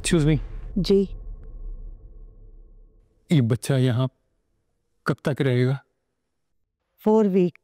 Excuse me जी। ये बच्चा यहाँ कब तक रहेगा? 4 वीक।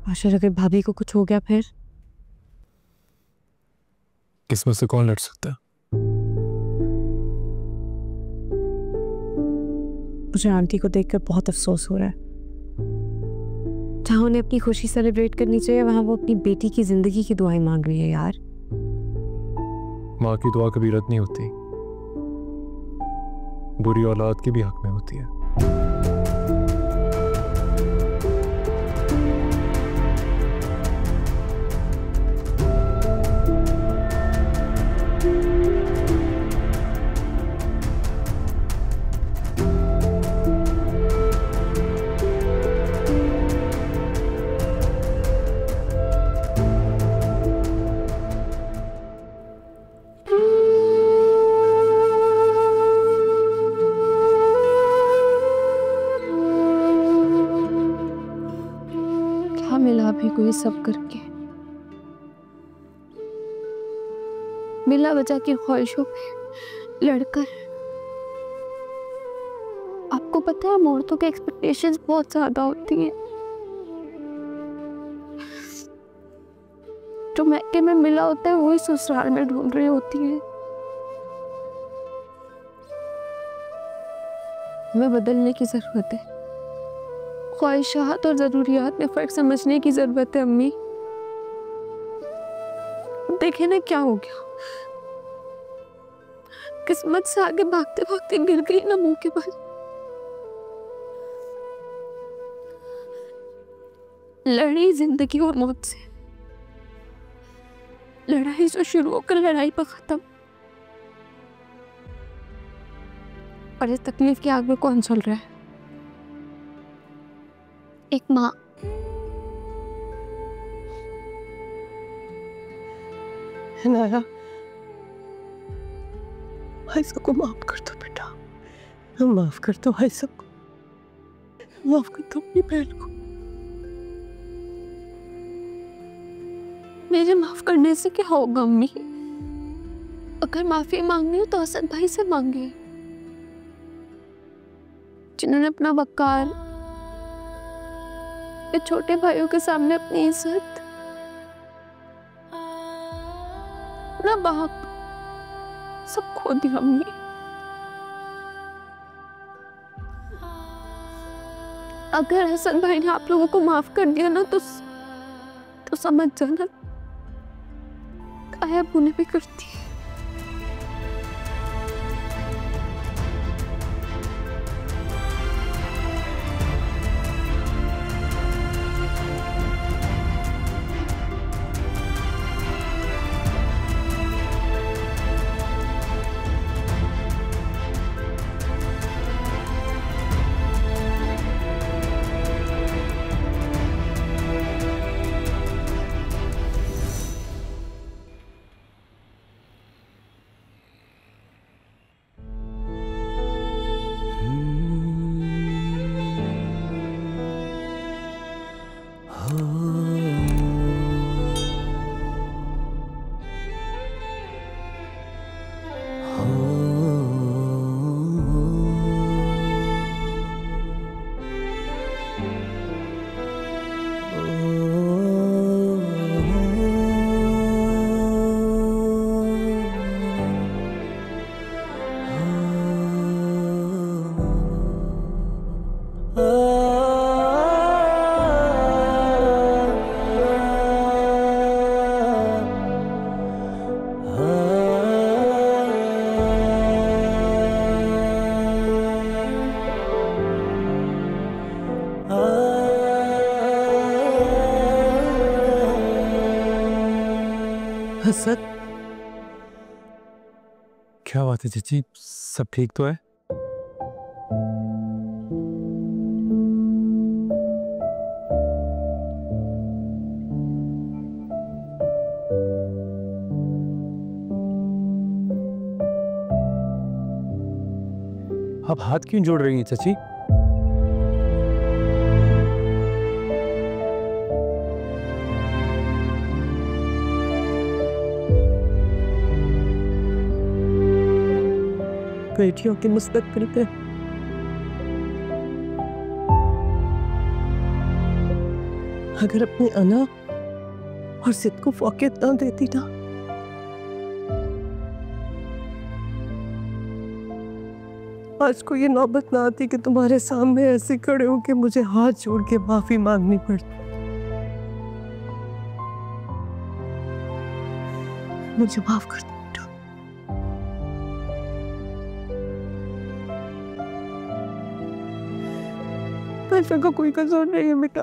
आशा, अगर भाभी को कुछ हो गया फिर? किस्मत से कौन लड़ सकता है? मुझे आंटी को देखकर बहुत अफसोस हो रहा है। जहां उन्हें अपनी खुशी सेलिब्रेट करनी चाहिए, वहां वो अपनी बेटी की जिंदगी की दुआएं मांग रही है यार। माँ की दुआ कभी रद्द नहीं होती, बुरी औलाद के भी हक में होती है। मिला भी को ये सब करके, मिला बचा की ख्वाहिशों पे लड़कर। आपको पता है, हम औरतों के एक्सपेक्टेशंस बहुत ज्यादा होती हैं। जो मैके में मिला होता है वही ससुराल में ढूंढ रही होती है। हमें बदलने की जरूरत है। ख्वाहिशात और जरूरियात में फर्क समझने की जरूरत है अम्मी। देखे ना क्या हो गया, किस्मत से आगे भागते भागते गिर गई ना मुंह के बल। लड़ी जिंदगी और मौत से, लड़ाई जो शुरू होकर लड़ाई पर खत्म। और इस तकलीफ की आग में कौन चल रहा है? एक माँ। नारा, आयशा को माफ कर दो बेटा, माफ कर दो आयशा को, माफ कर दो अपनी बहन को। मेरे माफ करने से क्या होगा अम्मी? अगर माफी मांगनी हो तो असद भाई से मांगे, जिन्होंने अपना वकार, ये छोटे भाइयों के सामने अपनी इज्जत, अपना बाप सब खो दिया अम्मी। अगर हसन भाई ने आप लोगों को माफ कर दिया ना तो समझ जाना गायब होने भी करती है। हसन, क्या बात है चाची, सब ठीक तो है? आप हाथ क्यों जोड़ रही हैं चाची? बेटियों की मुस्तकबिल पे अगर अपनी अना और जिद को फौकियत ना देती ना, आज को ये नौबत ना आती कि तुम्हारे सामने ऐसे खड़े हो के मुझे हाथ जोड़ के माफी मांगनी पड़ती। मुझे माफ कर दो बेटा। आयशा का कोई कसूर नहीं है बेटा।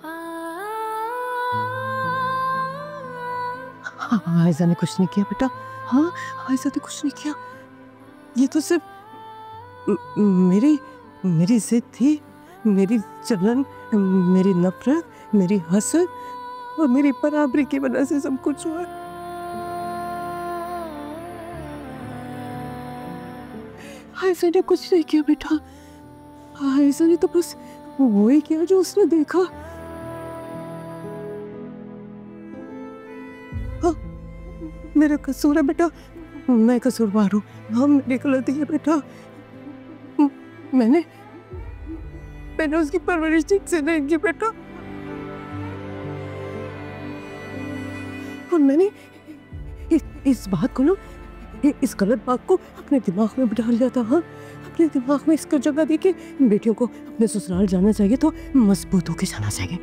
हाँ, आयशा ने कुछ नहीं किया बेटा। हाँ, आयशा ने कुछ नहीं किया। ये तो सिर्फ मेरी जिद थी, मेरी जलन, मेरी नफरत, मेरी हसद और मेरी बराबरी की वजह से सब कुछ हुआ। आयशा ने कुछ नहीं किया बेटा। आयशा ने तो बस वो ही किया जो उसने देखा। हाँ, मेरा कसूर है बेटा, मैं कसूरवार हूँ। हाँ, मेरी गलती है बेटा। मैंने उसकी परवरिश ठीक से नहीं की बेटा। और मैंने इस बात को ना, इस गलत बात को अपने दिमाग में बिठा लिया था। हाँ, अपने दिमाग में इसको जगह दी कि बेटियों को अपने ससुराल जाना चाहिए तो मजबूत होके जाना चाहिए।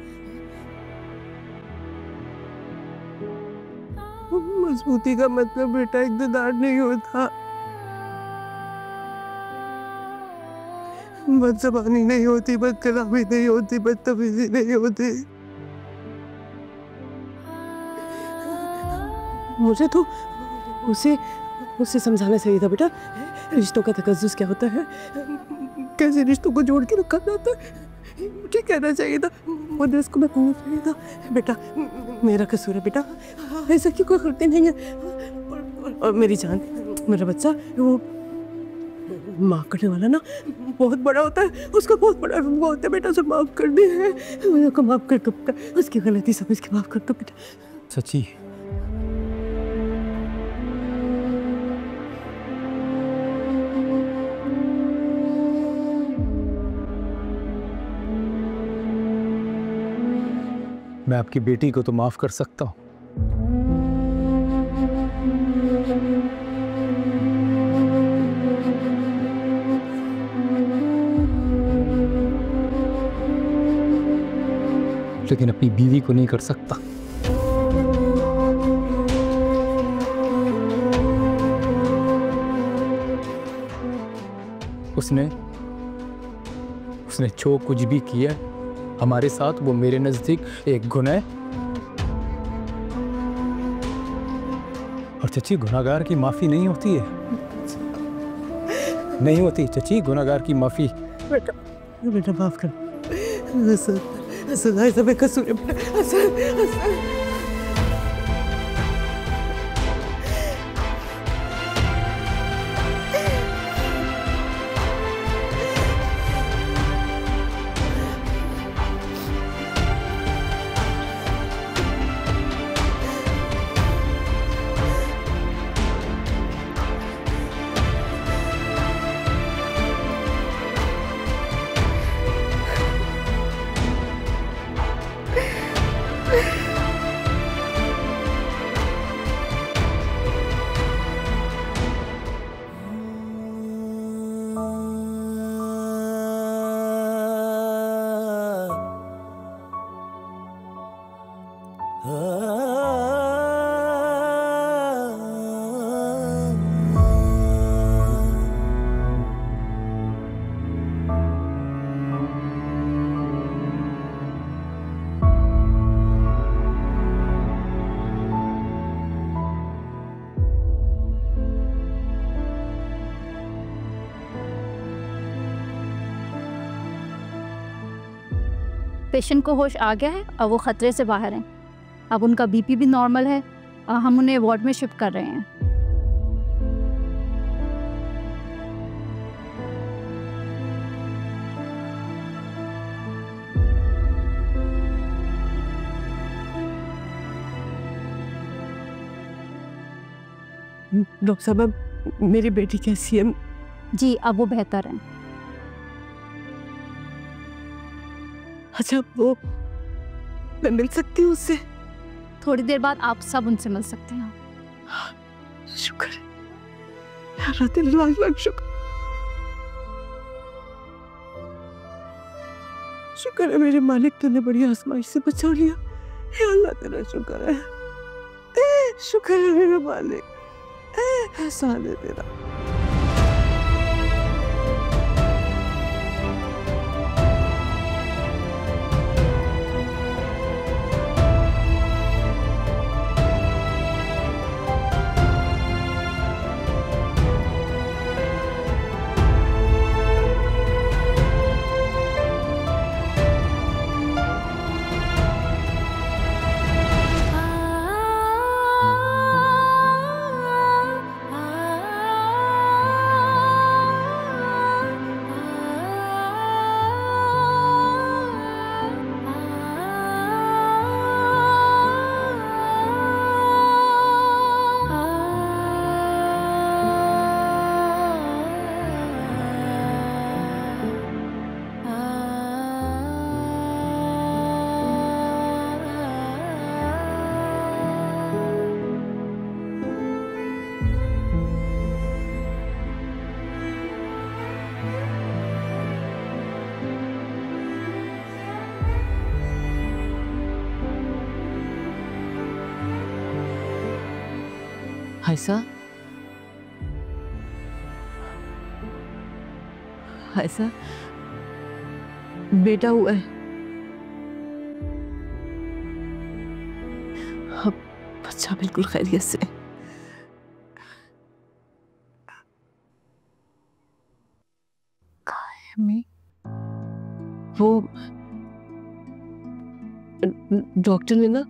मजबूती का मतलब बेटा इक़्तिदार नहीं होता, बदज़बानी नहीं होती, बदकलामी नहीं होती, बदतमीजी नहीं होती। मुझे तो उसे समझाना चाहिए था बेटा, रिश्तों का तकद्दुस क्या होता है, कैसे रिश्तों को जोड़ के रखा जाता है। मुझे कहना चाहिए था, मुझे इसको मैं कहना चाहिए था। बेटा, मेरा कसूर है बेटा, ऐसा क्यों कोई गलती नहीं है। और मेरी जान, मेरा बच्चा, माफ करने वाला ना बहुत बड़ा होता है, उसका बहुत बड़ा रुतबा होता है बेटा। उसे माफ कर दे, मेरे को माफ कर दो बेटा, उसकी गलती समझ के माफ कर दो बेटा। सच्ची मैं आपकी बेटी को तो माफ कर सकता हूँ, लेकिन अपनी बीवी को नहीं कर सकता। उसने जो कुछ भी किया हमारे साथ, वो मेरे नजदीक एक गुनाह है। और चची, गुनाहगार की माफी नहीं होती है, नहीं होती चची, गुनाहगार की माफी। बेटा बेटा माफ कर। हसन हसन ऐसा बेकसूर है बेटा। हसन हसन पेशेंट को होश आ गया है और वो खतरे से बाहर हैं। अब उनका बीपी भी नॉर्मल है और हम उन्हें वार्ड में शिफ्ट कर रहे हैं। डॉक्टर साहब, मेरी बेटी कैसी है? जी, अब वो बेहतर हैं। अच्छा, वो मैं मिल सकती हूँ उससे? थोड़ी देर बाद आप सब उनसे मिल सकते हैं। शुक्र है यार, तेरे लाख लाख शुक्र। शुक्र है मेरे मालिक, तूने बड़ी आजमाइश से बचा लिया। हे अल्लाह, तेरा शुक्र है। शुक्र है मेरे मालिक, एहसान है तेरा। ऐसा ऐसा बेटा हुआ है। अब बच्चा बिल्कुल खैरियत से। वो डॉक्टर ने ना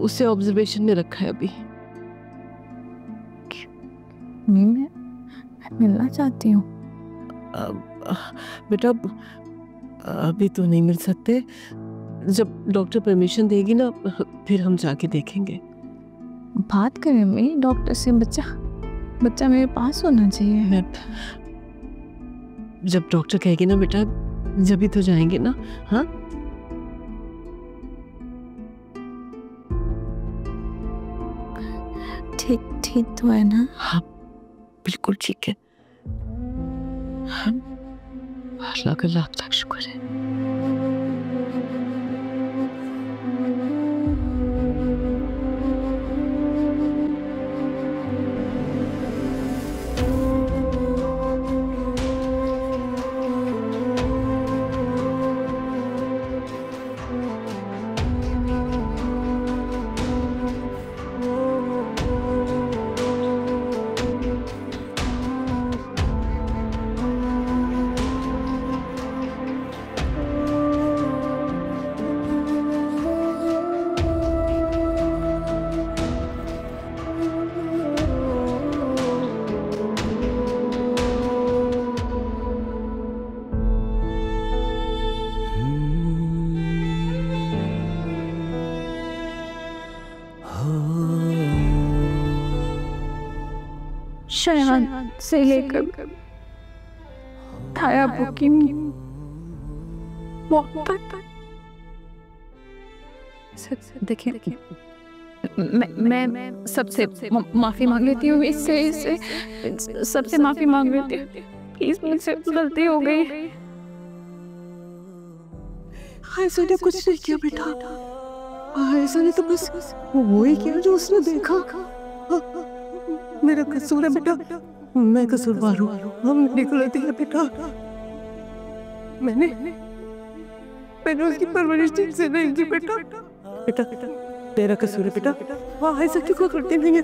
उसे ऑब्जर्वेशन में रखा है अभी। मैं मिलना चाहती हूँ। बेटा अभी तो नहीं मिल सकते, जब डॉक्टर परमिशन देगी ना फिर हम जाके देखेंगे। बात करें अम्मी डॉक्टर से, बच्चा मेरे पास होना चाहिए। जब डॉक्टर कहेगी ना बेटा जब ही तो जाएंगे ना। हाँ ठीक तो है ना? हाँ बिल्कुल ठीक है। हाँ अल्लाह का लाख लाख शुक्र है। शयान से लेकर थाया बुकिंग देखिए, मैं सबसे माफी मांग लेती हूँ, इससे सबसे माफी मांग लेती हूँ। प्लीज मुझसे गलती हो गई। ऐसा ने कुछ नहीं किया बेटा, ऐसा ने तो बस वो ही किया जो उसने देखा। मेरा कसूर है बेटा, मैं कसूरवार हूँ, मेरी गलती है बेटा। मैंने उसकी परवरिश ठीक से नहीं की बेटा। तेरा कसूर है बेटा, वाह ऐसा क्यों करती नहीं है।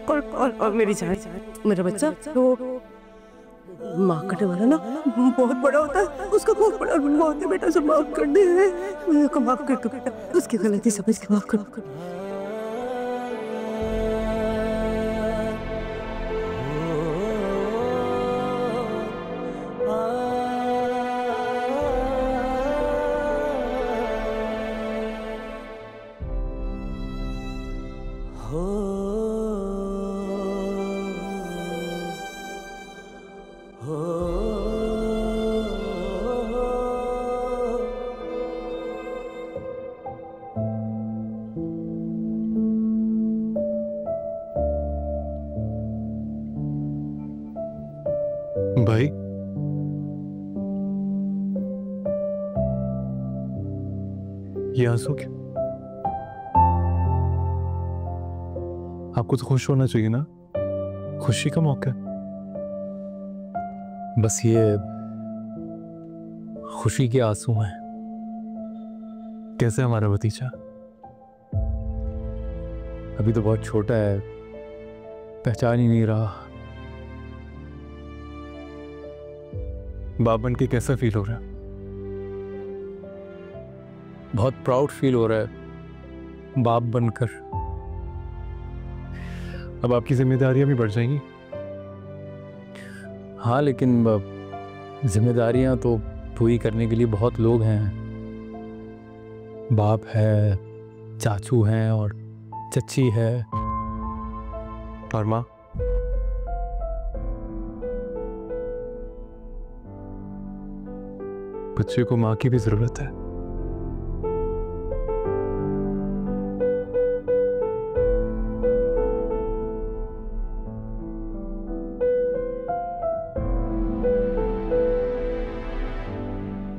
और मेरी जान, मेरा बच्चा तो माँ करने वाला ना बहुत बड़ा होता है, उसका बहुत बड़ा गुनाह होता है बेटा। सब माफ कर दे, मेरे को माफ कर दो बेटा, उसकी गलती समझ के माफ कर दो। भाई ये आंसू क्यों? आपको तो खुश होना चाहिए ना, खुशी का मौका है। बस ये खुशी के आंसू हैं। कैसे हमारा भतीजा? अभी तो बहुत छोटा है, पहचान ही नहीं रहा। बाप बन के कैसा फील हो रहा है? बहुत प्राउड फील हो रहा है बाप बनकर। अब आपकी जिम्मेदारियां भी बढ़ जाएंगी। हाँ लेकिन जिम्मेदारियां तो पूरी करने के लिए बहुत लोग हैं। बाप है, चाचू हैं और चच्ची है और माँ। बच्चे को माँ की भी जरूरत है।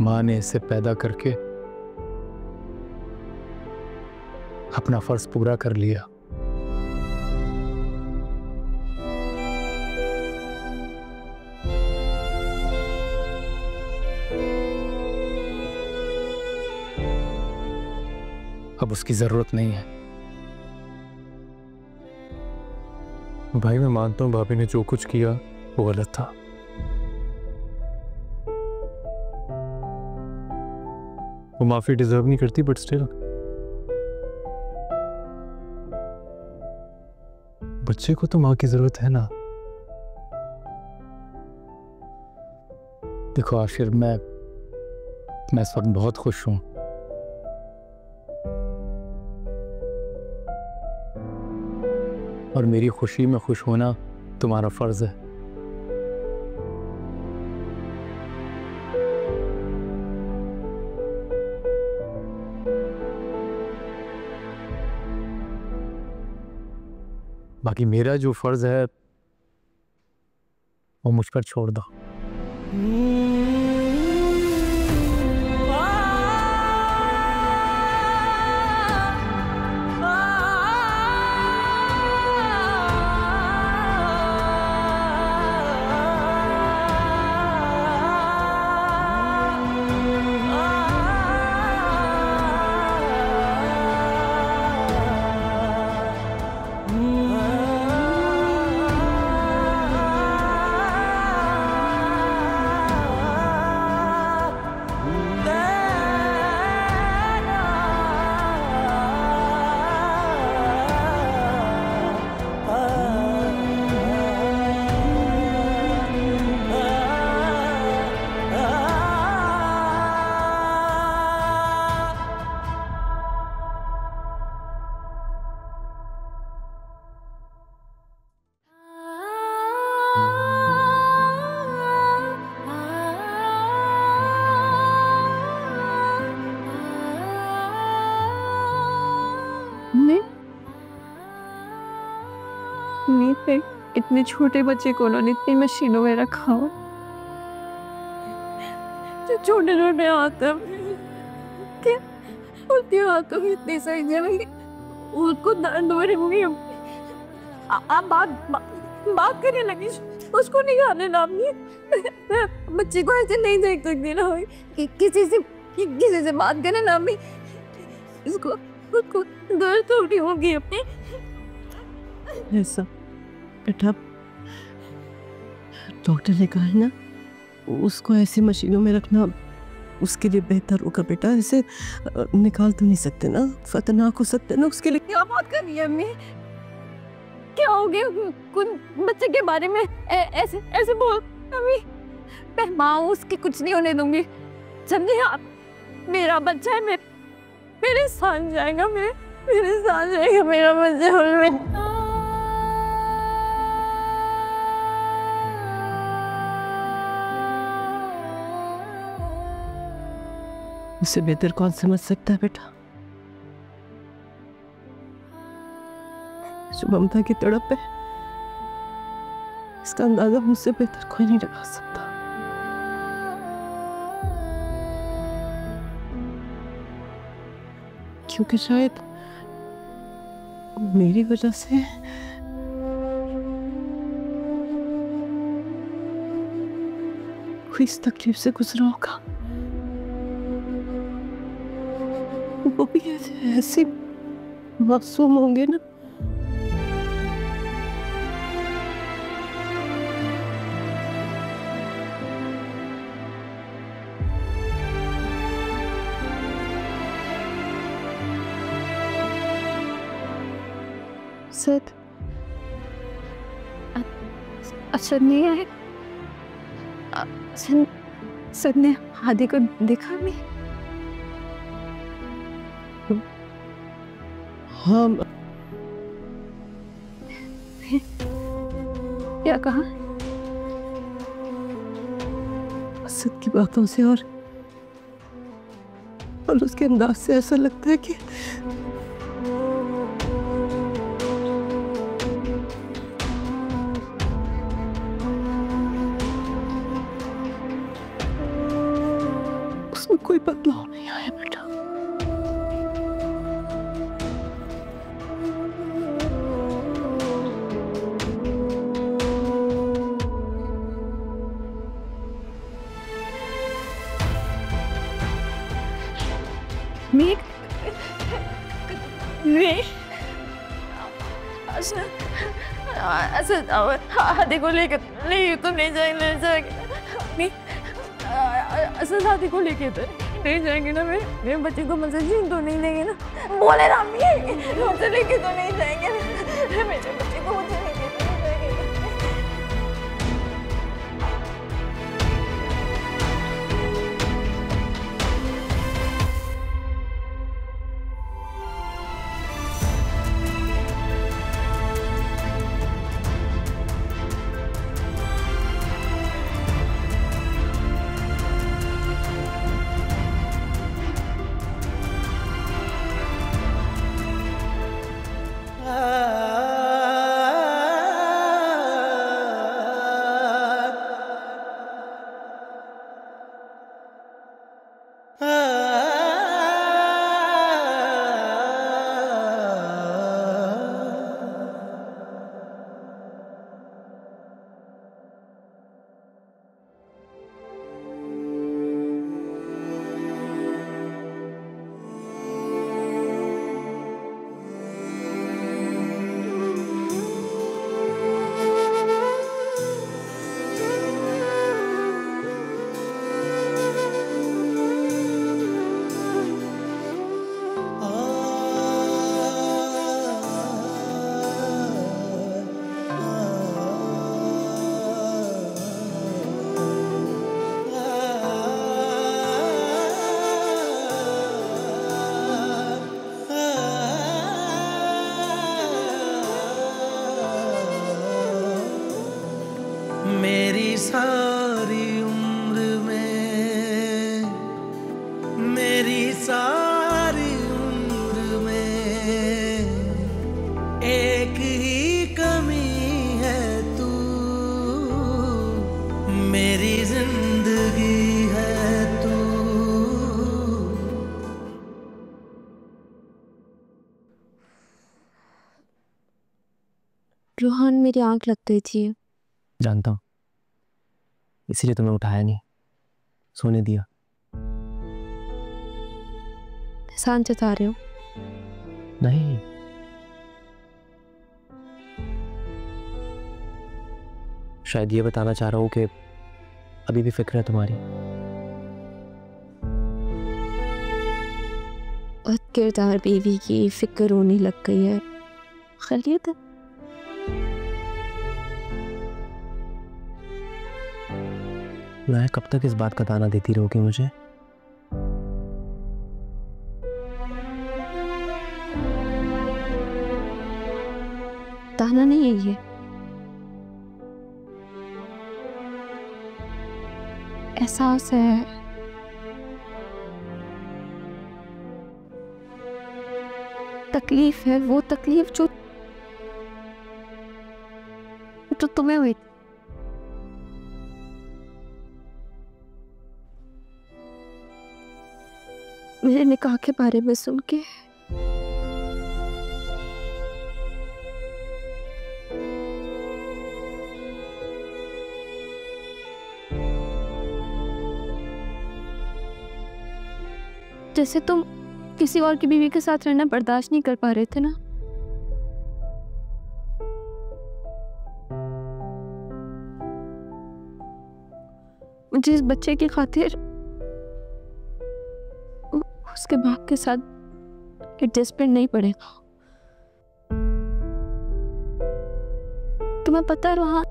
माँ ने इसे पैदा करके अपना फर्ज पूरा कर लिया। अब उसकी जरूरत नहीं है। भाई मैं मानता हूं भाभी ने जो कुछ किया वो गलत था। वो माफी डिजर्व नहीं करती, बट स्टिल बच्चे को तो माँ की जरूरत है ना। देखो आशिर, मैं इस वक्त बहुत खुश हूँ। और मेरी खुशी में खुश होना तुम्हारा फर्ज है। बाकी मेरा जो फर्ज है वो मुझ पर छोड़ दो। इतने छोटे बच्चे को उन्होंने इतनी मशीनों में रखा हो, जो छोटे छोटे हाथ क्या उनके हाथों में इतनी सही जगह उसको दर्द हो रही होगी। आप बात करने लगी, उसको नहीं खाने नामी बच्चे को ऐसे नहीं देख सकती ना कि किसी से बात करने नामी, इसको उसको दर्द हो रही होगी अपनी। ऐसा बेटा, डॉक्टर ने कहा है ना, उसको ऐसी मशीनों में रखना उसके लिए बेहतर होगा बेटा। ऐसे निकाल तो नहीं सकते ना, खतरनाक हो सकते ना उसके लिए। क्या बात कर रही है अम्मी? क्या हो गया कुछ बच्चे के बारे में ऐसे बोल अम्मी? मैं माँ उसकी कुछ नहीं होने दूंगी, समझे आप? मेरा बच्चा है, मेरे साथ जाएगा, मेरे साथ जाएगा मेरा बच्चा। उससे बेहतर कौन समझ सकता है बेटा? जो ममता की तड़प है, इसका अंदाजा मुझसे बेहतर कोई नहीं लगा सकता। क्योंकि शायद मेरी वजह से कोई इस तकलीफ से गुजरा होगा। वो भी ऐसे मासूम होंगे ना। सद असद नहीं है। सद ने हादी को देखा नहीं? हाँ। क्या कहा? असद की बातों से और उसके अंदाज से ऐसा लगता है कि उसमें कोई बदलाव नहीं आया बेटा। हादी को लेकर नहीं तो नहीं जाएंगे असद हादी को लेके तो नहीं जाएंगे ना। मेरे बच्चे को मुझसे छीन तो नहीं लेंगे ना? बोले ना मुझसे लेके तो नहीं जाएंगे ना? मेरे बच्चे को मुझसे लेके तो नहीं जाएंगे ना? मेरी जिंदगी है तू। रोहन, मेरी आंख लग गई थी। जानता हूँ, इसीलिए तुम्हें उठाया नहीं, सोने दिया। एहसान जता रहे हो? नहीं, शायद ये बताना चाह रहा हूँ कि अभी भी फिक्र है तुम्हारी। बद किरदार बीवी की फिक्र होने लग गई है। खैरियत है? मैं कब तक इस बात का ताना देती रहोगी मुझे? ताना नहीं है ये, एहसास है। तकलीफ है, वो तकलीफ जो तुम्हें हुई। मेरे निकाह के बारे में सुन के जैसे तुम किसी और की बीवी के साथ रहना बर्दाश्त नहीं कर पा रहे थे ना। मुझे इस बच्चे की खातिर उसके बाप के साथ एडजस्टमेंट नहीं पड़ेगा। तुम्हें पता है रोहन,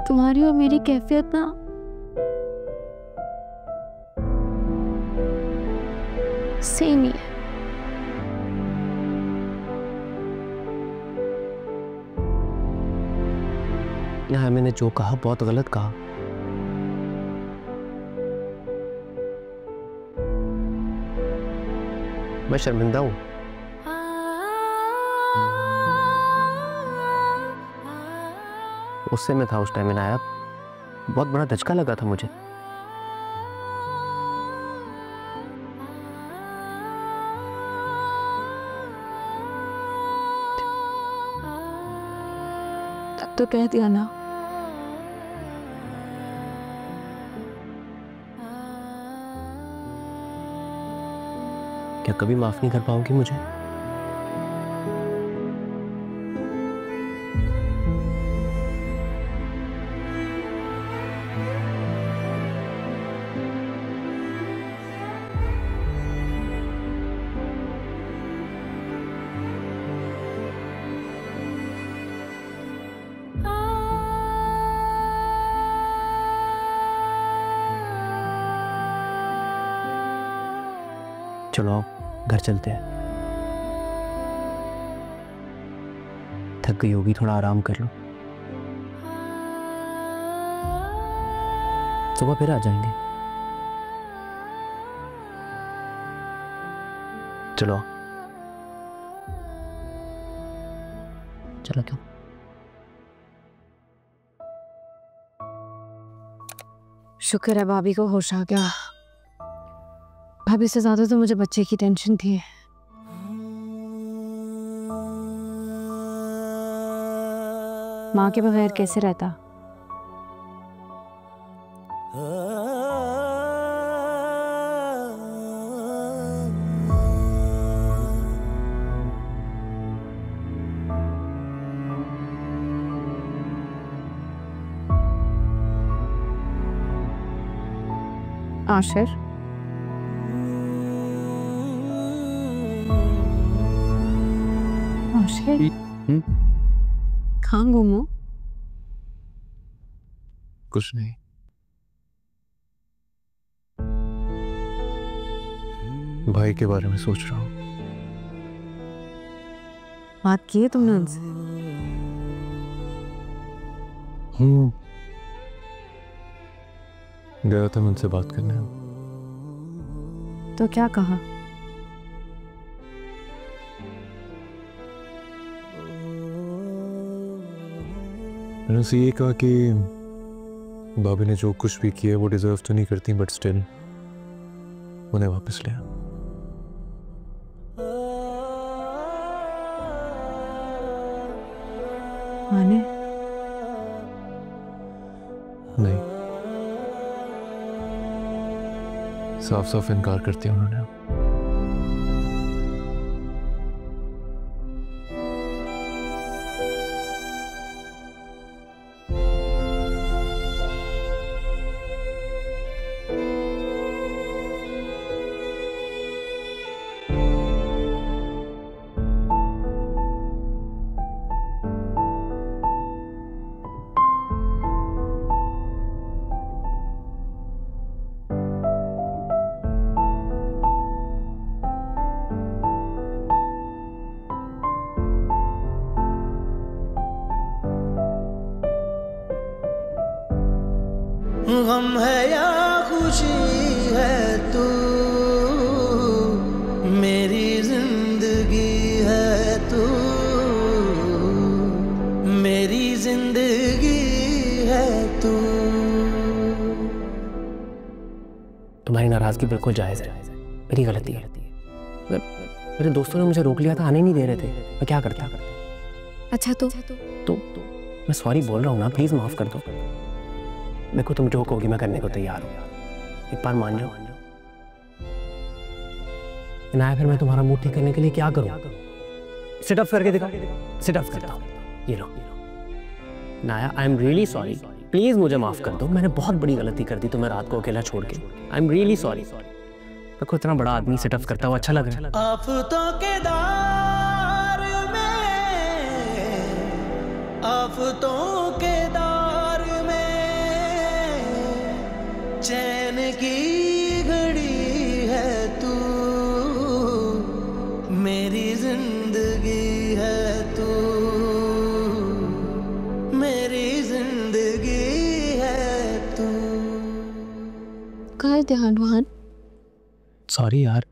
तुम्हारी और मेरी कैफियत ना सेम ही है। यहाँ मैंने जो कहा बहुत गलत कहा। मैं शर्मिंदा हूं। उससे मैं था उस टाइम, आया बहुत बड़ा धचका लगा था मुझे। तब तो कह दिया ना। क्या कभी माफ नहीं कर पाओगी मुझे? चलो घर चलते हैं। थक गई होगी, थोड़ा आराम कर लो, सुबह फिर आ जाएंगे। चलो चलो। क्यों? शुक्र है भाभी को होश आ गया। भाभी से ज्यादा तो मुझे बच्चे की टेंशन थी। माँ के बगैर कैसे रहता। आशिर, कहाँ घूमो? कुछ नहीं। भाई के बारे में सोच रहा हूँ। बात की है तुमने उनसे? गया था मैं उनसे बात करने। तो क्या कहा? मैंने उसे ये कहा कि भाभी ने जो कुछ भी किया वो डिजर्व तो नहीं करती, बट स्टिल उन्हें वापस लिया। माने नहीं, साफ साफ इनकार करती है उन्होंने। गम है या खुशी है तू, मेरी जिंदगी है तू, मेरी जिंदगी है तू। तुम्हारी नाराजगी बिल्कुल जायज़ है, मेरी गलती है। मेरे दोस्तों ने मुझे रोक लिया था, आने नहीं दे रहे थे, मैं क्या करता। अच्छा तो मैं सॉरी बोल रहा हूँ ना, प्लीज़ माफ़ कर दो। देखो तुम जो कहोगी मैं करने को तैयार हूँ, एक बार मान जाओ। नाया फिर मैं तुम्हारा मूड ठीक करने के लिए क्या करूँ? सिट अप करके दिखा। सिट अप करता हूँ, ये लो। नाया I am really sorry, please मुझे माफ़ कर दो। मैंने बहुत बड़ी गलती कर दी तुम्हें रात को अकेला छोड़ के। I am really sorry. देखो इतना बड़ा आदमी सिट अप करता हुआ अच्छा लग रहा है। आफतों के दार में, आफतों के दार में चैन की घड़ी है तू, मेरी जिंदगी है तू, मेरी जिंदगी है तू। कहाँ है ध्यान वहान? सॉरी यार।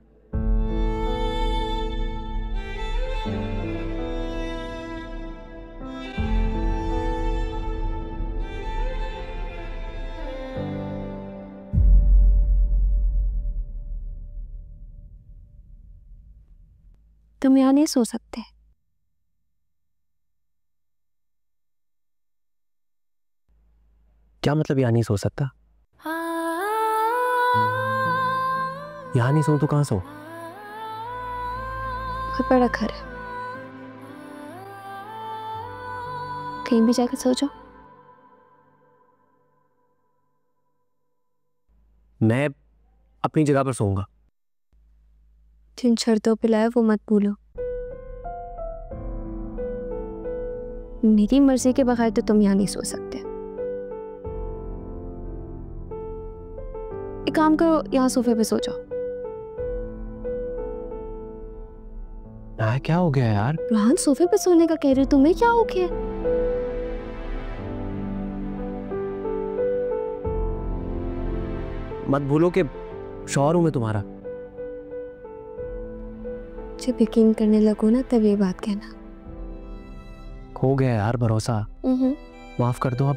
तुम यहाँ नहीं सो सकते? क्या मतलब यहाँ नहीं सो सकता? यहाँ नहीं सो तो कहाँ सो? बहुत बड़ा घर है, कहीं भी जाकर सो जाओ। मैं अपनी जगह पर सोऊंगा। जिन शर्तों पे लाया वो मत भूलो। मेरी मर्जी के बगैर तो तुम यहाँ नहीं सो सकते। एक काम करो, यहाँ सोफे पे सो जाओ। क्या हो गया यार? रोहन सोफे पे सोने का कह रही हो, तुम्हें क्या हो गया? मत भूलो कि शौहर हूं मैं तुम्हारा। जब यकीन करने लगो ना तब ये बात कहना। खो गया यार भरोसा, माफ कर दो अब।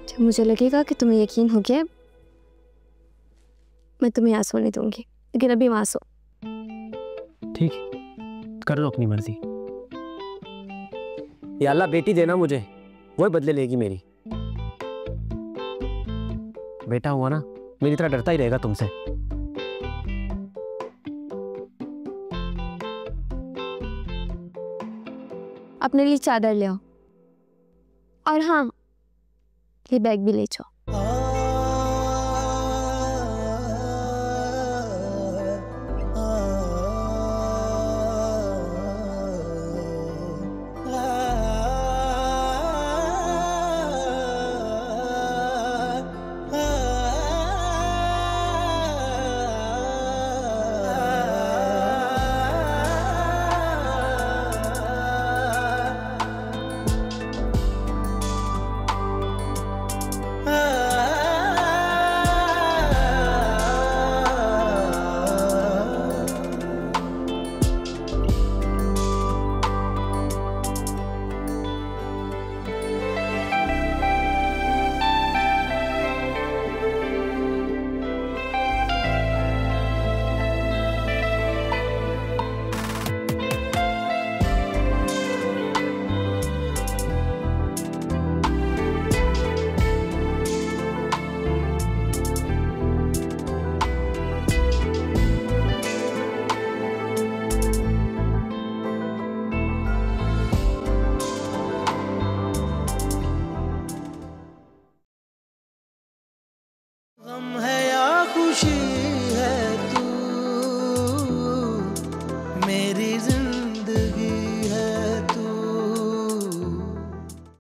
जब मुझे लगेगा कि तुम्हें यकीन हो गया मैं तुम्हें यहाँ सोने दूंगी, लेकिन अभी वहां सो। ठीक, कर लो अपनी मर्जी। या अल्लाह बेटी देना मुझे, वही बदले लेगी मेरी। बेटा हुआ ना, मेरी तरह डरता ही रहेगा तुमसे। अपने लिए चादर ले आओ, और हाँ ये बैग भी ले जाओ।